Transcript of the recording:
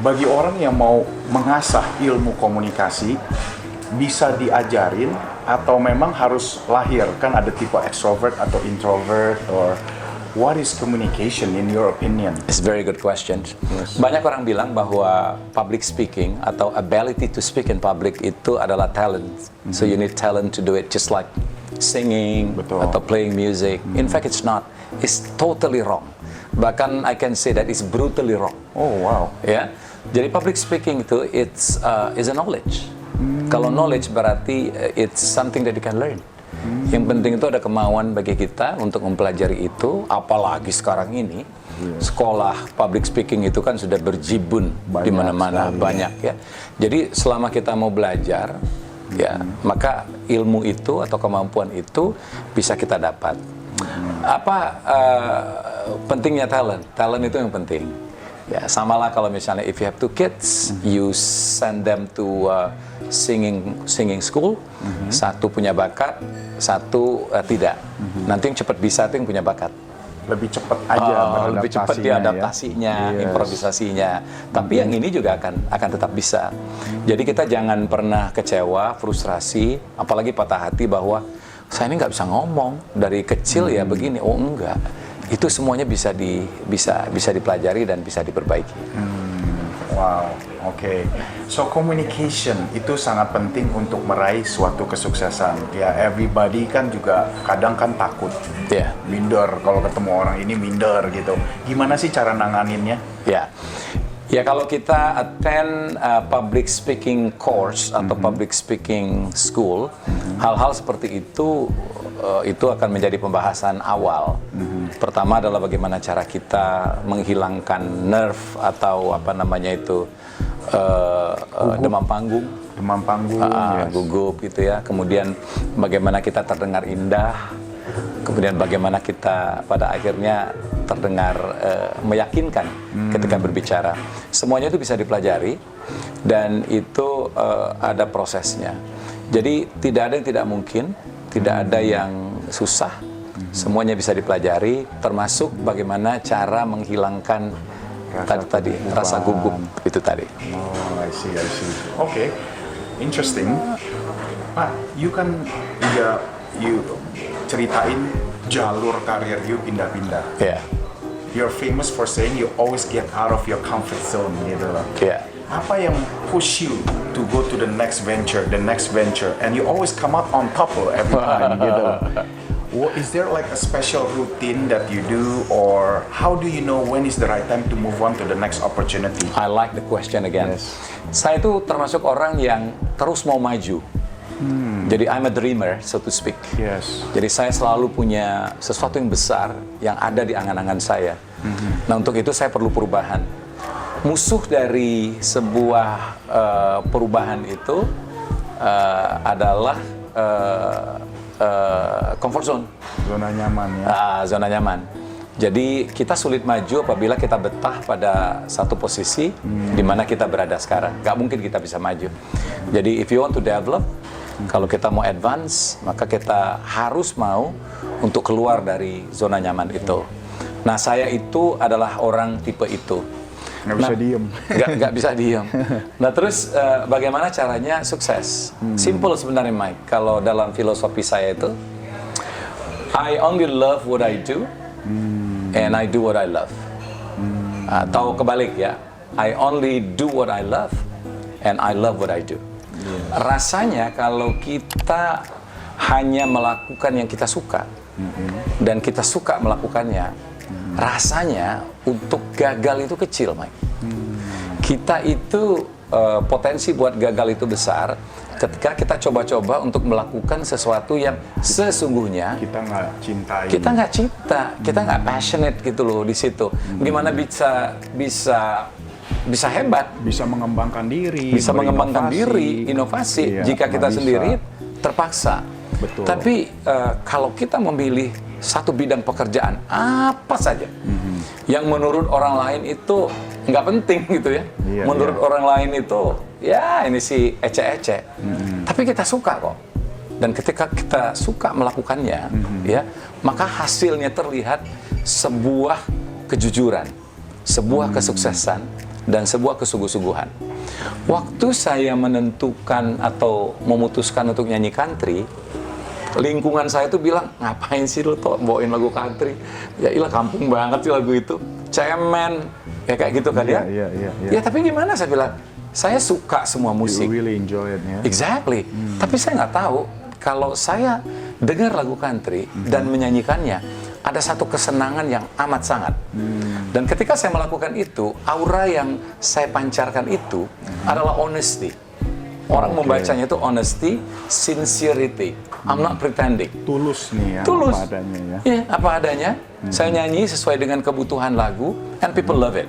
bagi orang yang mau mengasah ilmu komunikasi, bisa diajarin atau memang harus lahir? Kan ada tipe extrovert atau introvert, or what is communication in your opinion? It's a very good question. Yes. Banyak orang bilang bahwa public speaking atau ability to speak in public itu adalah talent. So you need talent to do it, just like singing Betul. atau playing music. In fact, it's not. It's totally wrong. Bahkan I can say that it's brutally wrong. Oh wow. Ya, jadi public speaking itu it's is a knowledge. Kalau knowledge berarti it's something that you can learn. Yang penting itu ada kemauan bagi kita untuk mempelajari itu, apalagi sekarang ini sekolah public speaking itu kan sudah berjibun di mana-mana, banyak ya. Jadi selama kita mau belajar, ya maka ilmu itu atau kemampuan itu bisa kita dapat. Apa pentingnya talent? Talent itu yang penting. Ya, samalah kalau misalnya if you have two kids, you send them to singing school. Satu punya bakat, satu tidak. Nanti yang cepat bisa itu yang punya bakat. Lebih cepat aja lebih cepat dia adaptasinya, ya? improvisasinya. Tapi yang ini juga akan tetap bisa. Jadi kita jangan pernah kecewa, frustrasi, apalagi patah hati bahwa saya ini nggak bisa ngomong dari kecil ya begini. Oh enggak. Itu semuanya bisa dipelajari dan bisa diperbaiki. Wow, oke. So communication itu sangat penting untuk meraih suatu kesuksesan. Ya, everybody kan juga kadang kan takut, minder kalau ketemu orang ini minder gitu. Gimana sih cara nanganinnya? Ya kalau kita attend public speaking course atau public speaking school, hal-hal seperti itu akan menjadi pembahasan awal. Pertama adalah bagaimana cara kita menghilangkan nerve atau apa namanya itu demam panggung, gugup gitu ya. Kemudian bagaimana kita terdengar indah. Kemudian bagaimana kita pada akhirnya terdengar meyakinkan ketika berbicara. Semuanya itu bisa dipelajari dan itu ada prosesnya. Jadi tidak ada yang tidak mungkin, tidak ada yang susah. Semuanya bisa dipelajari, termasuk bagaimana cara menghilangkan rasa gugup itu tadi. Oh, I see. Okay, interesting. Pak, you ceritain jalur karir you pindah-pindah. You're famous for saying you always get out of your comfort zone gitu loh. Apa yang push you to go to the next venture, and you always come out on top loh every time gitu loh. Is there like a special routine that you do, or how do you know when is the right time to move on to the next opportunity? I like the question again. Yes. Saya itu termasuk orang yang terus mau maju. Jadi I'm a dreamer, so to speak. Yes. Jadi saya selalu punya sesuatu yang besar yang ada di angan-angan saya. Nah untuk itu saya perlu perubahan. Musuh dari sebuah perubahan itu adalah comfort zone. Zona nyaman ya. Zona nyaman. Jadi kita sulit maju apabila kita betah pada satu posisi di mana kita berada sekarang. Gak mungkin kita bisa maju. Jadi if you want to develop, kalau kita mau advance, maka kita harus mau untuk keluar dari zona nyaman itu. Nah saya itu adalah orang tipe itu. Nggak bisa diem. Nggak bisa diem. Nah terus bagaimana caranya sukses? Simple sebenarnya Mike. Kalau dalam filosofi saya itu, I only love what I do, and I do what I love. Atau kebalik ya, I only do what I love, and I love what I do. Rasanya kalau kita hanya melakukan yang kita suka, dan kita suka melakukannya, rasanya untuk gagal itu kecil, Mike. Kita itu potensi buat gagal itu besar ketika kita coba-coba untuk melakukan sesuatu yang sesungguhnya kita nggak cintai. Kita nggak cinta, kita nggak passionate gitu loh di situ. Gimana bisa hebat? Bisa mengembangkan diri. Bisa mengembangkan diri, inovasi. Jika kita sendiri terpaksa. Betul. Tapi kalau kita memilih satu bidang pekerjaan apa saja yang menurut orang lain itu nggak penting gitu ya, menurut orang lain itu ya ini sih ece-ece, tapi kita suka kok, dan ketika kita suka melakukannya ya, maka hasilnya terlihat sebuah kejujuran, sebuah kesuksesan, dan sebuah kesungguh-sungguhan. Waktu saya menentukan atau memutuskan untuk nyanyi country, lingkungan saya tuh bilang, ngapain sih lu tuh bawain lagu country? Ya ilah, kampung banget sih lagu itu, cemen, ya kayak gitu kan ya? Ya tapi gimana, saya bilang, saya suka semua musik. You really enjoy it, ya? Exactly. Tapi saya nggak tahu kalau saya dengar lagu country dan menyanyikannya, ada satu kesenangan yang amat sangat. Dan ketika saya melakukan itu, aura yang saya pancarkan itu adalah honesty. Orang membacanya itu honesty, sincerity. I'm not pretending. Tulus nih ya, Tulus. apa adanya ya. Apa adanya. Saya nyanyi sesuai dengan kebutuhan lagu, and people love it.